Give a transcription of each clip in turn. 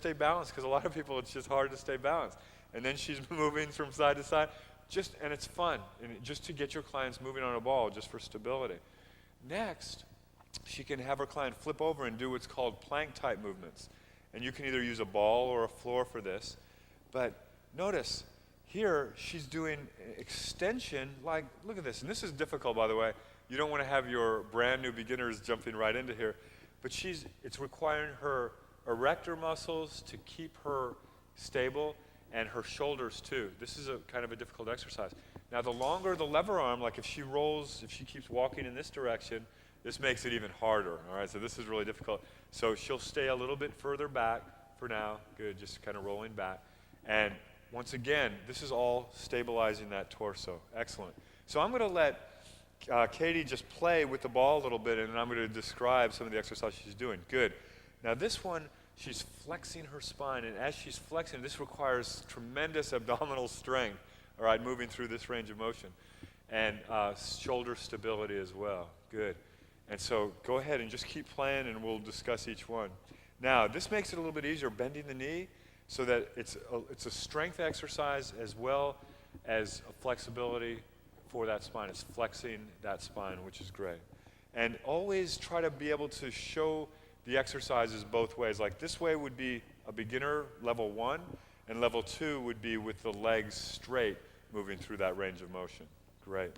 stay balanced, because a lot of people, it's just hard to stay balanced. And then she's moving from side to side, and it's fun, just to get your clients moving on a ball, just for stability. Next, she can have her client flip over and do what's called plank-type movements. And you can either use a ball or a floor for this. But notice, here, she's doing extension, like, look at this. And this is difficult, by the way. You don't want to have your brand new beginners jumping right into here. But it's requiring her erector muscles to keep her stable, and her shoulders too. This is a kind of a difficult exercise. Now the longer the lever arm, like if she keeps walking in this direction, this makes it even harder, all right? So this is really difficult. So she'll stay a little bit further back for now. Good, just kind of rolling back. And once again, this is all stabilizing that torso. Excellent. So I'm gonna let Katie just play with the ball a little bit, and then I'm gonna describe some of the exercises she's doing. Good. Now this one, she's flexing her spine, and as she's flexing, this requires tremendous abdominal strength, all right, moving through this range of motion. And shoulder stability as well. Good. And so go ahead and just keep playing, and we'll discuss each one. Now, this makes it a little bit easier, bending the knee, so that it's a strength exercise as well as a flexibility for that spine. It's flexing that spine, which is great. And always try to be able to show the exercises both ways. Like this way would be a beginner level 1, and level 2 would be with the legs straight, moving through that range of motion. Great.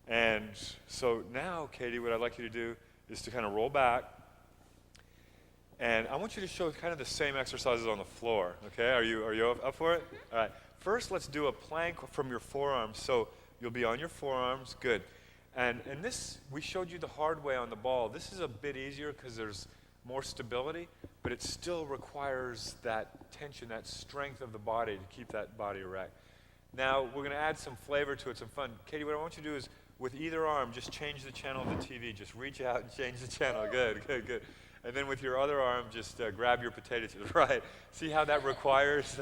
And so now, Katie, what I'd like you to do is to kind of roll back, and I want you to show kind of the same exercises on the floor. Okay, are you up for it? All right. First, let's do a plank from your forearms. So you'll be on your forearms. Good. And this, we showed you the hard way on the ball. This is a bit easier because there's more stability, but it still requires that tension, that strength of the body to keep that body erect. Now, we're going to add some flavor to it, some fun. Katie, what I want you to do is, with either arm, just change the channel of the TV. Just reach out and change the channel. Good, good, good. And then with your other arm, just grab your potato chips. Right. See how that requires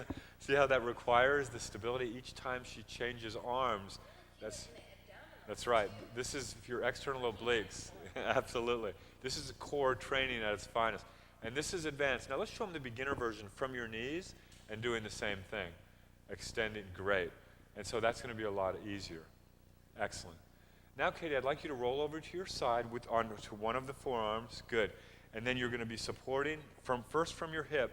the stability each time she changes arms. That's right. This is your external obliques. Absolutely. This is core training at its finest. And this is advanced. Now let's show them the beginner version from your knees and doing the same thing. Extending, great. And so that's going to be a lot easier. Excellent. Now, Katie, I'd like you to roll over to your side to one of the forearms. Good. And then you're going to be supporting first from your hip.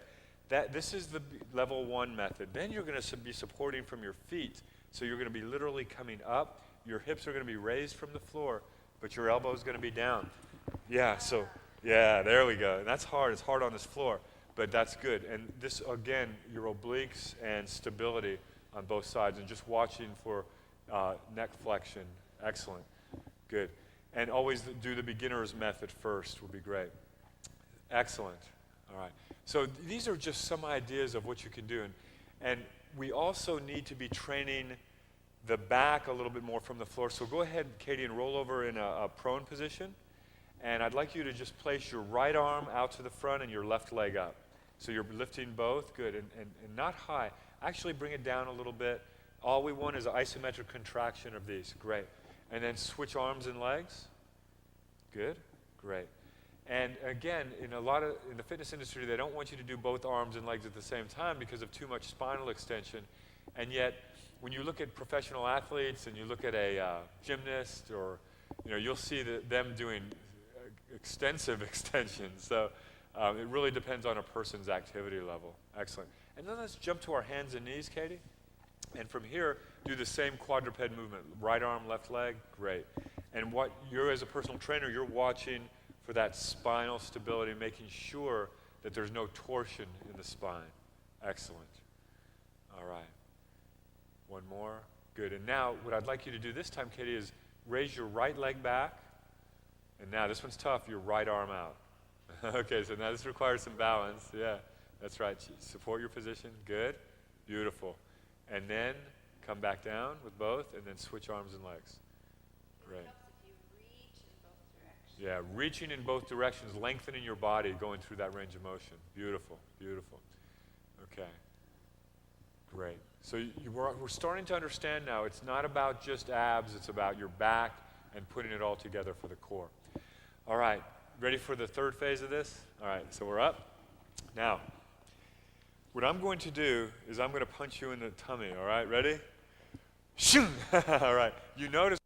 This is the level 1 method. Then you're going to be supporting from your feet. So you're going to be literally coming up. Your hips are going to be raised from the floor, but your elbow is going to be down. Yeah, there we go. And that's hard. It's hard on this floor, but that's good. And this, again, your obliques and stability on both sides, and just watching for neck flexion. Excellent. Good. And always do the beginner's method first would be great. Excellent. All right. So these are just some ideas of what you can do. And we also need to be training the back a little bit more from the floor. So go ahead, Katie, and roll over in a prone position. And I'd like you to just place your right arm out to the front and your left leg up. So you're lifting both. Good. And not high. Actually bring it down a little bit. All we want is an isometric contraction of these. Great. And then switch arms and legs. Good. Great. And again, in the fitness industry, they don't want you to do both arms and legs at the same time because of too much spinal extension. And yet, when you look at professional athletes and you look at a gymnast, or you'll see them doing extensive extensions. So it really depends on a person's activity level. Excellent. And then let's jump to our hands and knees, Katie. And from here, do the same quadruped movement. Right arm, left leg, great. And what you're, as a personal trainer, you're watching for that spinal stability, making sure that there's no torsion in the spine. Excellent. All right. One more. Good. And now what I'd like you to do this time, Katie, is raise your right leg back. And now this one's tough, your right arm out. Okay, so now this requires some balance. Yeah, that's right. Support your position. Good. Beautiful. And then come back down with both, and then switch arms and legs. Great. Yeah, reaching in both directions, lengthening your body, going through that range of motion. Beautiful, beautiful. Okay, great. So we're starting to understand now, it's not about just abs, it's about your back and putting it all together for the core. All right, ready for the third phase of this? All right, so we're up. Now, What I'm going to do is I'm going to punch you in the tummy, all right? Ready? Shoo! All right. You notice